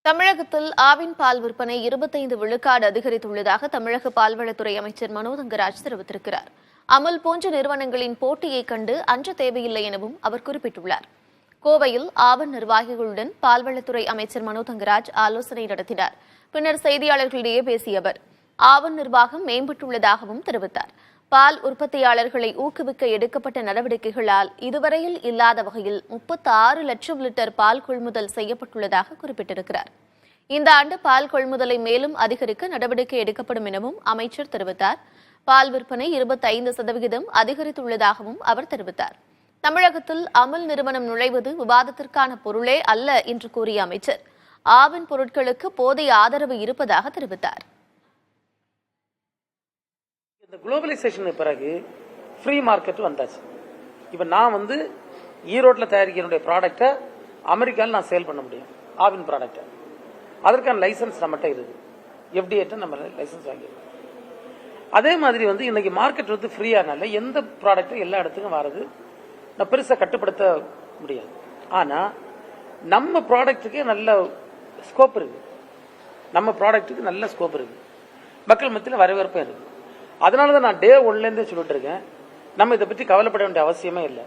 தமிழகத்தில் ஆவின் பால் விற்பனை 25 விழுக்காடு அதிகரித்துள்ளதாக தமிழக பால்வளத்துறை அமைச்சர் மனோ தங்கராஜ் தெரிவித்திருக்கிறார். அமுல் போன்ற நிறுவனங்களின் போட்டியை கண்டு அஞ்ச தேவையில்லை எனவும் அவர் குறிப்பிட்டுள்ளார். கோவையில் ஆவின் நிர்வாகிகளுடன் பால்வளத்துறை அமைச்சர் மனோ தங்கராஜ் ஆலோசனை நடத்தினார். பின்னர் செய்தியாளர்களிடையே பேசிய அவர் ஆவின் நிர்வாகம் மேம்பட்டுள்ளதாகவும் தெரிவித்தார். பால் உற்பத்தியாளர்களை ஊக்குவிக்க எடுக்கப்பட்ட நடவடிக்கைகளால் இதுவரையில் இல்லாத வகையில் 36 லட்சம் லிட்டர் பால் கொள்முதல் செய்யப்பட்டுள்ளதாக குறிப்பிட்டிருக்கிறார். இந்த ஆண்டு பால் கொள்முதலை மேலும் அதிகரிக்க நடவடிக்கை எடுக்கப்படும் எனவும் அமைச்சர் தெரிவித்தார். பால் விற்பனை 25% அதிகரித்துள்ளதாகவும் அவர் தெரிவித்தார். தமிழகத்தில் அமுல் நிறுவனம் நுழைவது விவாதத்திற்கான பொருளே அல்ல என்று கூறிய அமைச்சர் ஆவின் பொருட்களுக்கு போதிய ஆதரவு இருப்பதாக தெரிவித்தார். இந்த குளோபலைசேஷனுக்கு பிறகு ஃப்ரீ மார்க்கெட் வந்தாச்சு. இப்போ நான் ஈரோட்டில் தயாரிக்கிற ப்ராடக்டை அமெரிக்காவில் நான் சேல் பண்ண முடியும். ஆவின் ப்ராடக்டை அதற்கான லைசன்ஸ் நம்மகிட்ட இருக்குது. எஃப்டிஏட்ட நம்ம லைசன்ஸ் வாங்கிடுவோம். அதே மாதிரி இன்னைக்கு மார்க்கெட் ஃப்ரீயானால எந்த ப்ராடக்டும் எல்லா இடத்துக்கும் வர்றது நான் பெருசாக கட்டுப்படுத்த முடியாது. ஆனால் நம்ம ப்ராடக்ட்டுக்கு நல்ல ஸ்கோப் இருக்கு. நம்ம ப்ராடக்ட்டுக்கு நல்ல ஸ்கோப் இருக்கு. மக்கள் மத்தியில் வரவேற்பும் இருக்கு. அதனால தான் நான் டே 1லேருந்தே சொல்லிட்டு இருக்கேன், நம்ம இதை பற்றி கவலைப்பட வேண்டிய அவசியமே இல்லை.